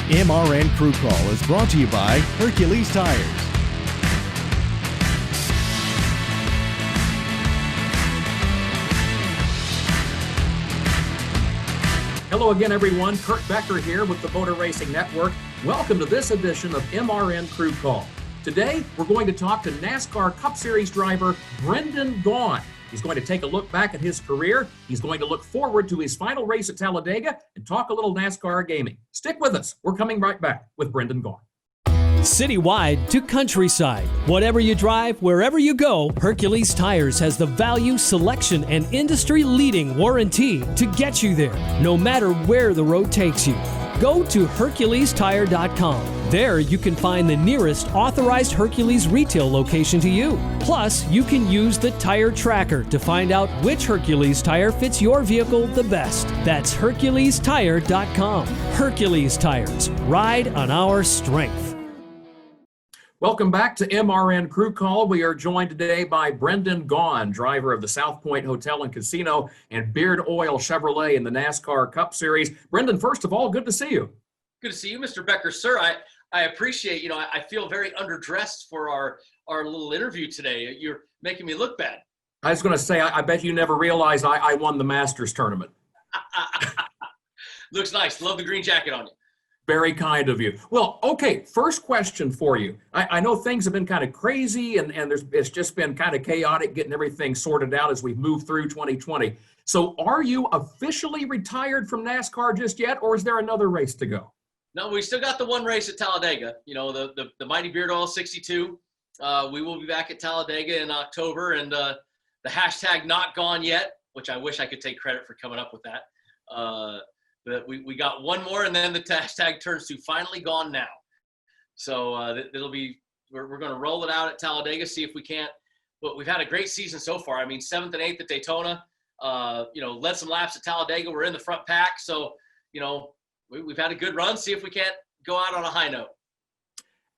MRN Crew Call is brought to you by Hercules Tires. Hello again, everyone. Kurt Becker here with the Motor Racing Network. Welcome to this edition of MRN Crew Call. Today, we're going to talk to NASCAR Cup Series driver Brendan Gaughan. He's going to take a look back at his career. He's going to look forward to his final race at Talladega and talk a little NASCAR gaming. Stick with us. We're coming right back with Brendan Gaughan. Citywide to countryside. Whatever you drive, wherever you go, Hercules Tires has the value, selection, and industry-leading warranty to get you there, no matter where the road takes you. Go to HerculesTire.com. There you can find the nearest authorized Hercules retail location to you. Plus, you can use the tire tracker to find out which Hercules tire fits your vehicle the best. That's HerculesTire.com. Hercules Tires. Ride on our strength. Welcome back to MRN Crew Call. We are joined today by Brendan Gaughan, driver of the South Point Hotel and Casino and Beard Oil Chevrolet in the NASCAR Cup Series. Brendan, first of all, good to see you. Good to see you, Mr. Becker. Sir, I appreciate, I feel very underdressed for our little interview today. You're making me look bad. I was going to say, I bet you never realized I won the Masters tournament. Looks nice. Love the green jacket on you. Very kind of you. Well, okay, first question for you. I know things have been kind of crazy and it's just been kind of chaotic getting everything sorted out as we've moved through 2020. So are you officially retired from NASCAR just yet, or is there another race to go? No, we still got the one race at Talladega, the Mighty Beard Oil 62. We will be back at Talladega in October, and the hashtag not gone yet, which I wish I could take credit for coming up with that. But we got one more, and then the hashtag turns to finally gone now. So it'll be, we're going to roll it out at Talladega, see if we can't. But we've had a great season so far. I mean, 7th and 8th at Daytona, led some laps at Talladega. We're in the front pack. So, we've had a good run. See if we can't go out on a high note.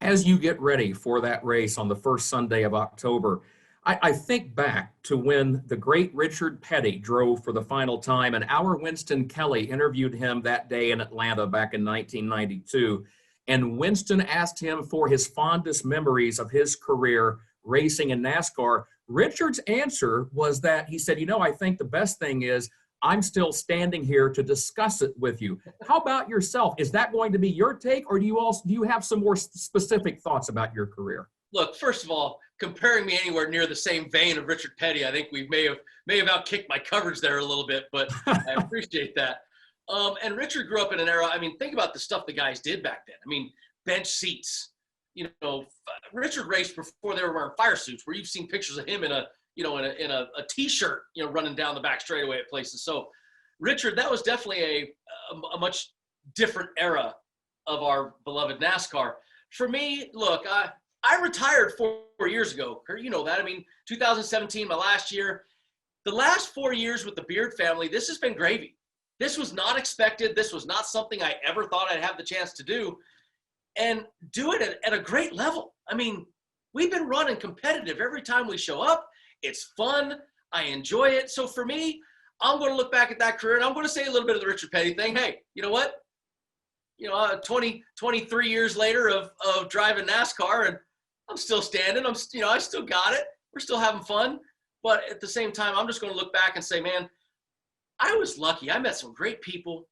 As you get ready for that race on the first Sunday of October, I think back to when the great Richard Petty drove for the final time, and our Winston Kelly interviewed him that day in Atlanta back in 1992. And Winston asked him for his fondest memories of his career racing in NASCAR. Richard's answer was that he said, I think the best thing is I'm still standing here to discuss it with you. How about yourself? Is that going to be your take, or do you have some more specific thoughts about your career? Look, first of all, comparing me anywhere near the same vein of Richard Petty, I think we may have outkicked my coverage there a little bit, but I appreciate that. And Richard grew up in an era. I mean, think about the stuff the guys did back then. I mean, bench seats. Richard raced before they were wearing fire suits, where you've seen pictures of him in a t-shirt, running down the back straightaway at places. So Richard, that was definitely a much different era of our beloved NASCAR. For me, look, I retired 4 years ago. You know that. I mean, 2017, my last year. The last 4 years with the Beard family, this has been gravy. This was not expected. This was not something I ever thought I'd have the chance to do. And do it at a great level. I mean, we've been running competitive every time we show up. It's fun. I enjoy it. So for me, I'm going to look back at that career, and I'm going to say a little bit of the Richard Petty thing. Hey, you know what? 23 years later of driving NASCAR, and I'm still standing. I still got it. We're still having fun. But at the same time, I'm just going to look back and say, man, I was lucky. I met some great people.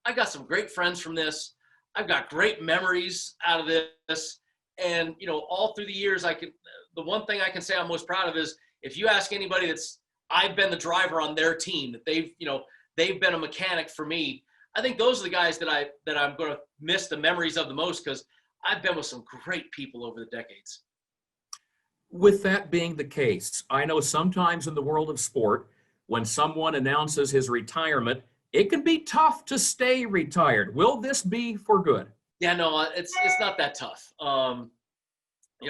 I got some great friends from this. I've got great memories out of this. And, all through the years, the one thing I can say I'm most proud of is if you ask anybody I've been the driver on their team, that they've been a mechanic for me. I think those are the guys that I'm going to miss the memories of the most, because I've been with some great people over the decades. With that being the case, I know sometimes in the world of sport, when someone announces his retirement, it can be tough to stay retired. Will this be for good? Yeah, no, it's not that tough.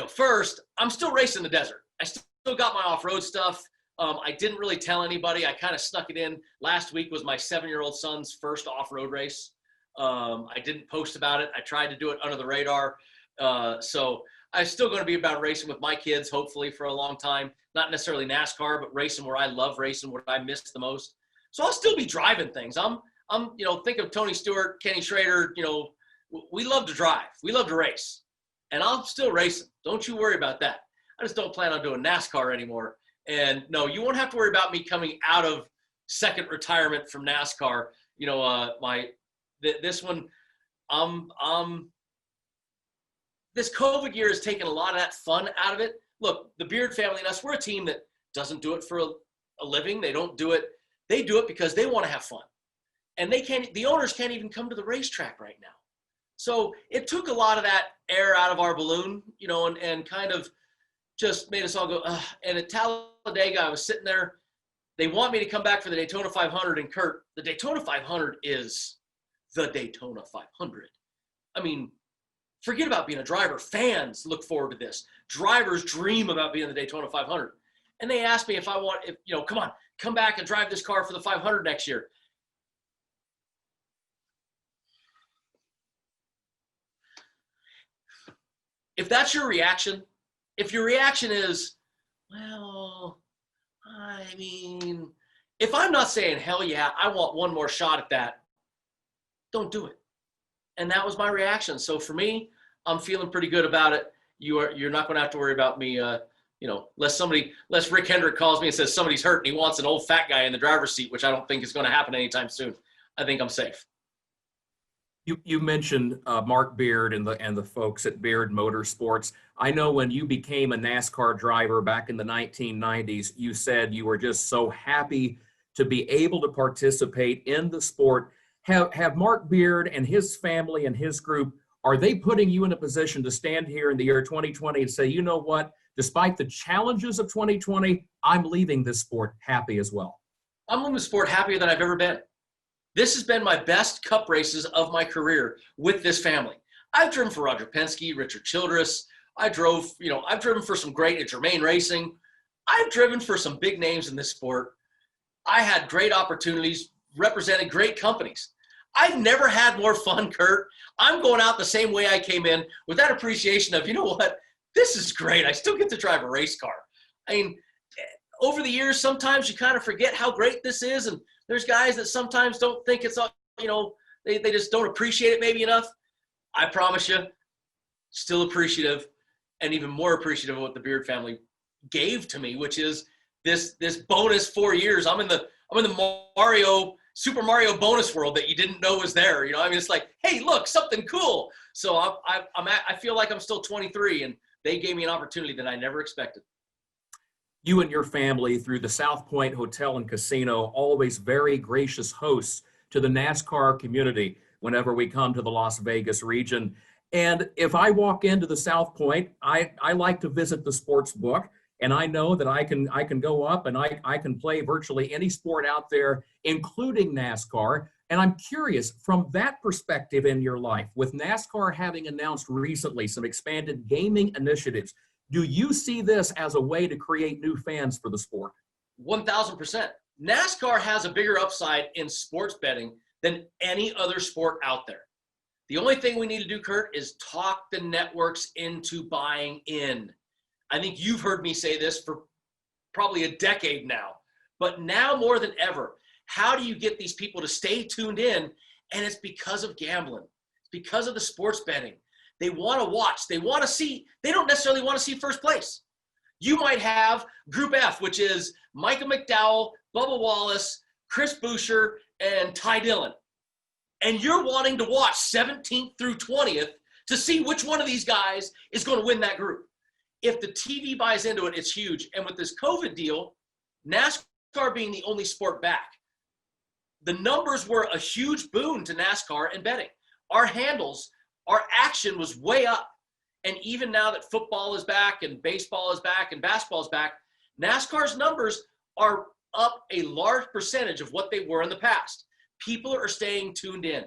First, I'm still racing the desert. I still got my off-road stuff. I didn't really tell anybody. I kind of snuck it in. Last week was my 7-year-old son's first off-road race. I didn't post about it. I tried to do it under the radar. So I'm still going to be about racing with my kids, hopefully, for a long time. Not necessarily NASCAR, but racing where I love racing, where I miss the most. So I'll still be driving things. I'm think of Tony Stewart, Kenny Schrader, we love to drive. We love to race. And I'm still racing. Don't you worry about that. I just don't plan on doing NASCAR anymore. And no, you won't have to worry about me coming out of second retirement from NASCAR. You know, this one, this COVID year has taken a lot of that fun out of it. Look, the Beard family and us, we're a team that doesn't do it for a living. They don't do it. They do it because they want to have fun. And the owners can't even come to the racetrack right now. So it took a lot of that air out of our balloon, you know, and kind of just made us all go, ugh. And at Talladega, I was sitting there. They want me to come back for the Daytona 500. And Kurt, the Daytona 500 is the Daytona 500. I mean, forget about being a driver. Fans look forward to this. Drivers dream about being the Daytona 500. And they asked me if come back and drive this car for the 500 next year. If that's your reaction, if your reaction is, well, I mean, if I'm not saying, hell yeah, I want one more shot at that, don't do it. And that was my reaction. So for me, I'm feeling pretty good about it. You're not going to have to worry about me, unless Rick Hendrick calls me and says somebody's hurt and he wants an old fat guy in the driver's seat, which I don't think is going to happen anytime soon. I think I'm safe. You mentioned Mark Beard and the folks at Beard Motorsports. I know when you became a NASCAR driver back in the 1990s, you said you were just so happy to be able to participate in the sport. Have Mark Beard and his family and his group, are they putting you in a position to stand here in the year 2020 and say, you know what, despite the challenges of 2020, I'm leaving this sport happy as well? I'm leaving the sport happier than I've ever been. This has been my best cup races of my career with this family. I've driven for Roger Penske, Richard Childress. I've driven for some great Germain Racing. I've driven for some big names in this sport. I had great opportunities, represented great companies. I've never had more fun, Kurt. I'm going out the same way I came in with that appreciation of, you know what, this is great. I still get to drive a race car. I mean, over the years, sometimes you kind of forget how great this is, and there's guys that sometimes don't think it's, they just don't appreciate it maybe enough. I promise you, still appreciative, and even more appreciative of what the Beard family gave to me, which is this bonus 4 years. I'm in the Super Mario bonus world that you didn't know was there. You know, I mean, it's like, hey, look, something cool. So I feel like I'm still 23, and they gave me an opportunity that I never expected. You and your family, through the South Point Hotel and Casino, always very gracious hosts to the NASCAR community whenever we come to the Las Vegas region. And if I walk into the South Point, I like to visit the sports book, and I know that I can go up and I can play virtually any sport out there, including NASCAR. And I'm curious, from that perspective in your life, with NASCAR having announced recently some expanded gaming initiatives, do you see this as a way to create new fans for the sport? 1,000%. NASCAR has a bigger upside in sports betting than any other sport out there. The only thing we need to do, Kurt, is talk the networks into buying in. I think you've heard me say this for probably a decade now, but now more than ever, how do you get these people to stay tuned in? And it's because of gambling. It's because of the sports betting. They want to watch. They want to see. They don't necessarily want to see first place. You might have Group F, which is Michael McDowell, Bubba Wallace, Chris Buescher, and Ty Dillon. And you're wanting to watch 17th through 20th to see which one of these guys is going to win that group. If the TV buys into it, it's huge. And with this COVID deal, NASCAR being the only sport back, the numbers were a huge boon to NASCAR and betting. Our handles, our action was way up. And even now that football is back and baseball is back and basketball is back, NASCAR's numbers are up a large percentage of what they were in the past. People are staying tuned in.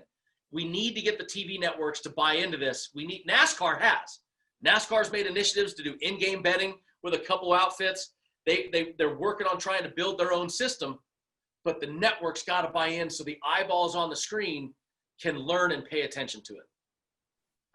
We need to get the TV networks to buy into this. NASCAR has. NASCAR's made initiatives to do in-game betting with a couple outfits. They're working on trying to build their own system, but the network's got to buy in so the eyeballs on the screen can learn and pay attention to it.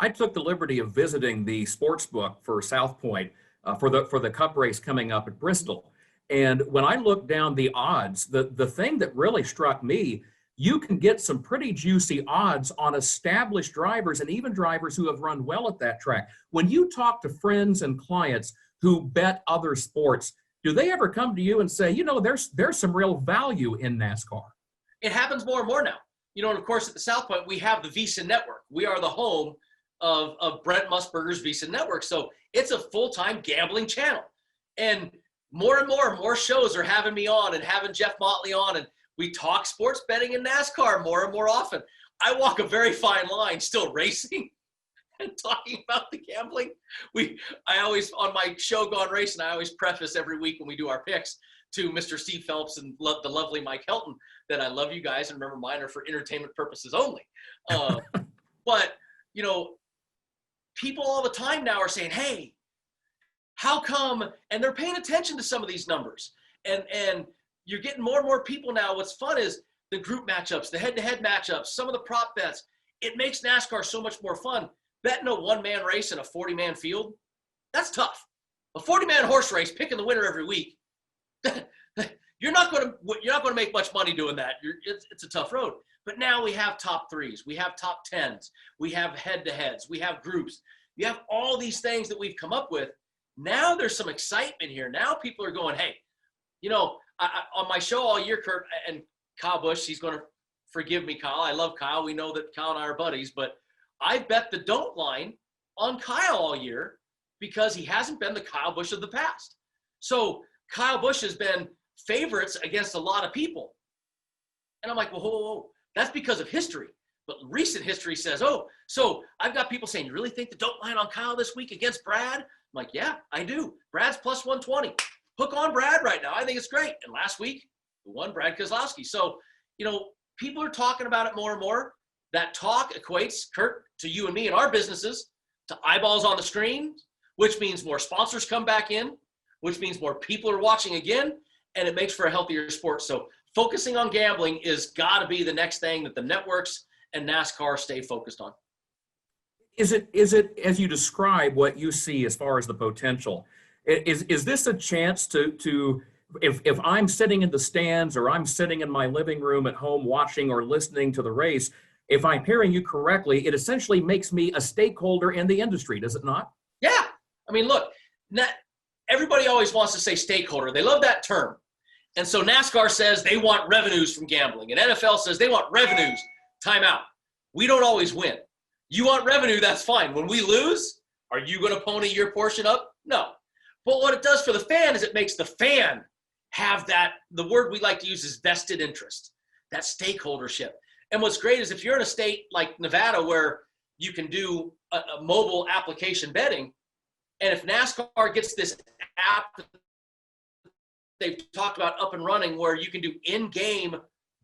I took the liberty of visiting the sports book for South Point for the Cup race coming up at Bristol. And when I looked down the odds, the thing that really struck me, you can get some pretty juicy odds on established drivers and even drivers who have run well at that track. When you talk to friends and clients who bet other sports, do they ever come to you and say, you know, there's some real value in NASCAR? It happens more and more now. You know, and of course, at the South Point, we have the VEASAN Network. We are the home of Brent Musburger's VEASAN Network. So it's a full-time gambling channel. And more shows are having me on and having Jeff Motley on, and we talk sports betting in NASCAR more and more often. I walk a very fine line still racing and talking about the gambling. I always, on my show Gaughan Racing, I always preface every week when we do our picks to Mr. Steve Phelps and the lovely Mike Helton that I love you guys, and remember mine are for entertainment purposes only. But, you know, people all the time now are saying, hey, how come, and they're paying attention to some of these numbers. And you're getting more and more people now. What's fun is the group matchups, the head-to-head matchups, some of the prop bets. It makes NASCAR so much more fun. Betting a one-man race in a 40-man field, that's tough. A 40-man horse race, picking the winner every week, you're not going to make much money doing that. It's a tough road. But now we have top threes, we have top tens, we have head-to-heads, we have groups. You have all these things that we've come up with. Now there's some excitement here. Now people are going, hey, you know, on my show all year, Kurt, and Kyle Busch, he's going to forgive me, Kyle. I love Kyle. We know that Kyle and I are buddies, but I bet the don't line on Kyle all year because he hasn't been the Kyle Busch of the past. So Kyle Busch has been favorites against a lot of people. And I'm like, well, whoa. That's because of history. But recent history says, oh, so I've got people saying, you really think the don't line on Kyle this week against Brad? I'm like, yeah, I do. Brad's plus 120. Hook on Brad right now. I think it's great. And last week, we won Brad Keselowski. So, you know, people are talking about it more and more. That talk equates, Kurt, to you and me and our businesses, to eyeballs on the screen, which means more sponsors come back in, which means more people are watching again, and it makes for a healthier sport. So focusing on gambling is got to be the next thing that the networks and NASCAR stay focused on. Is it as you describe what you see as far as the potential? Is this a chance to if I'm sitting in the stands or I'm sitting in my living room at home watching or listening to the race, if I'm hearing you correctly, it essentially makes me a stakeholder in the industry, does it not? Yeah. I mean, look, everybody always wants to say stakeholder. They love that term. And so NASCAR says they want revenues from gambling, and NFL says they want revenues. Time out. We don't always win. You want revenue, that's fine. When we lose, are you going to pony your portion up? No. But what it does for the fan is it makes the fan have that, the word we like to use is vested interest, that stakeholdership. And what's great is if you're in a state like Nevada where you can do a mobile application betting, and if NASCAR gets this app they've talked about up and running where you can do in-game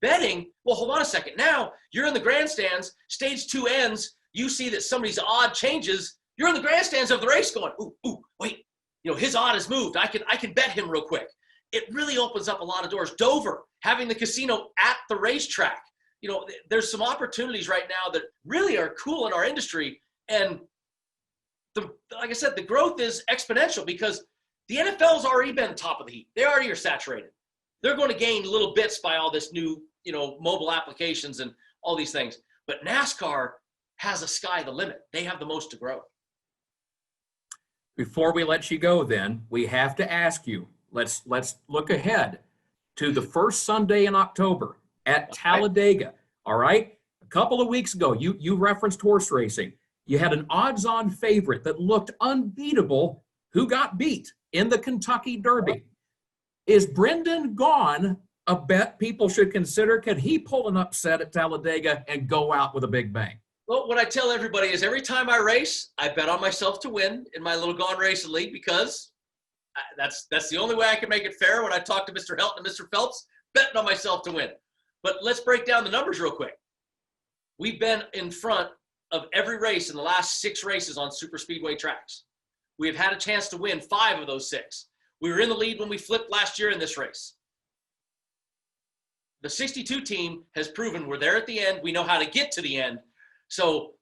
betting, well, hold on a second. Now you're in the grandstands, stage 2 ends, you see that somebody's odd changes, you're in the grandstands of the race going, ooh, wait, you know, his odd has moved. I can bet him real quick. It really opens up a lot of doors. Dover, having the casino at the racetrack. You know, there's some opportunities right now that really are cool in our industry. And like I said, the growth is exponential because the NFL's already been top of the heap. They already are saturated. They're going to gain little bits by all this new, you know, mobile applications and all these things. But NASCAR has a sky the limit. They have the most to grow. Before we let you go then, we have to ask you, let's look ahead to the first Sunday in October at Talladega. All right? A couple of weeks ago, you referenced horse racing. You had an odds-on favorite that looked unbeatable who got beat in the Kentucky Derby. Is Brendan Gaughan a bet people should consider? Can he pull an upset at Talladega and go out with a big bang? Well, what I tell everybody is every time I race, I bet on myself to win in my little Gaughan Racing League because that's the only way I can make it fair when I talk to Mr. Helton and Mr. Phelps, betting on myself to win. But let's break down the numbers real quick. We've been in front of every race in the last 6 races on super speedway tracks. We have had a chance to win 5 of those 6. We were in the lead when we flipped last year in this race. The 62 team has proven we're there at the end. We know how to get to the end. So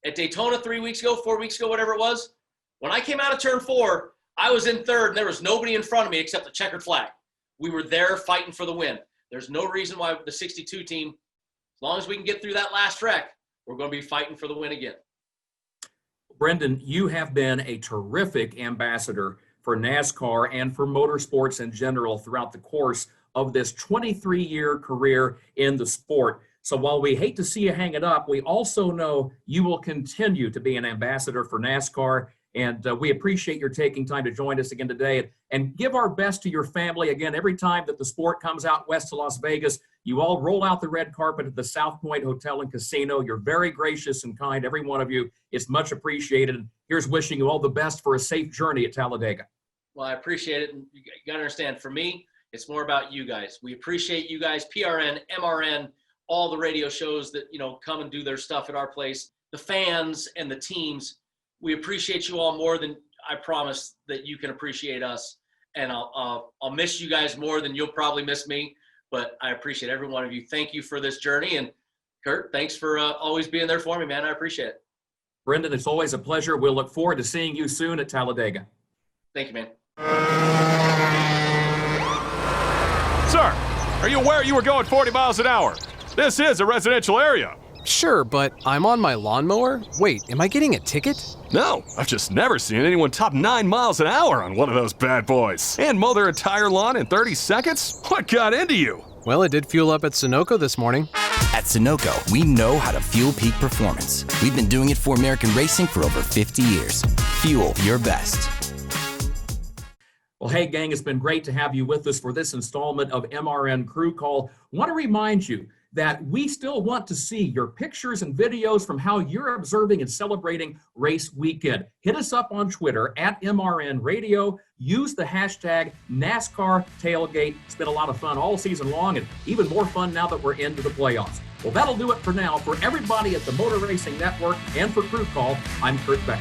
at Daytona 3 weeks ago, 4 weeks ago, whatever it was, when I came out of turn 4, I was in 3rd and there was nobody in front of me except the checkered flag. We were there fighting for the win. There's no reason why the 62 team long as we can get through that last wreck, we're going to be fighting for the win again. Brendan, you have been a terrific ambassador for NASCAR and for motorsports in general throughout the course of this 23-year career in the sport. So while we hate to see you hang it up, we also know you will continue to be an ambassador for NASCAR. And we appreciate your taking time to join us again today, and give our best to your family. Again, every time that the sport comes out west to Las Vegas, you all roll out the red carpet at the South Point Hotel and Casino. You're very gracious and kind, every one of you. It's much appreciated. Here's wishing you all the best for a safe journey at Talladega. Well, I appreciate it. And you got to understand, for me, it's more about you guys. We appreciate you guys, PRN, MRN, all the radio shows that, come and do their stuff at our place, the fans and the teams. We appreciate you all more than I promise that you can appreciate us. And I'll miss you guys more than you'll probably miss me. But I appreciate every one of you. Thank you for this journey. And Kurt, thanks for always being there for me, man. I appreciate it. Brendan, it's always a pleasure. We'll look forward to seeing you soon at Talladega. Thank you, man. Sir, are you aware you were going 40 miles an hour? This is a residential area. Sure, but I'm on my lawnmower? Wait, am I getting a ticket? No, I've just never seen anyone top 9 miles an hour on one of those bad boys. And mow their entire lawn in 30 seconds? What got into you? Well, it did fuel up at Sunoco this morning. At Sunoco, we know how to fuel peak performance. We've been doing it for American racing for over 50 years. Fuel your best. Well, hey, gang, it's been great to have you with us for this installment of MRN Crew Call. I want to remind you that we still want to see your pictures and videos from how you're observing and celebrating race weekend. Hit us up on Twitter at MRN Radio. Use the hashtag NASCAR Tailgate. It's been a lot of fun all season long, and even more fun now that we're into the playoffs. Well, that'll do it for now. For everybody at the Motor Racing Network and for Crew Call, I'm Kurt Becker.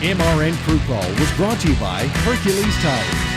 MRN Crew Call was brought to you by Hercules Tires.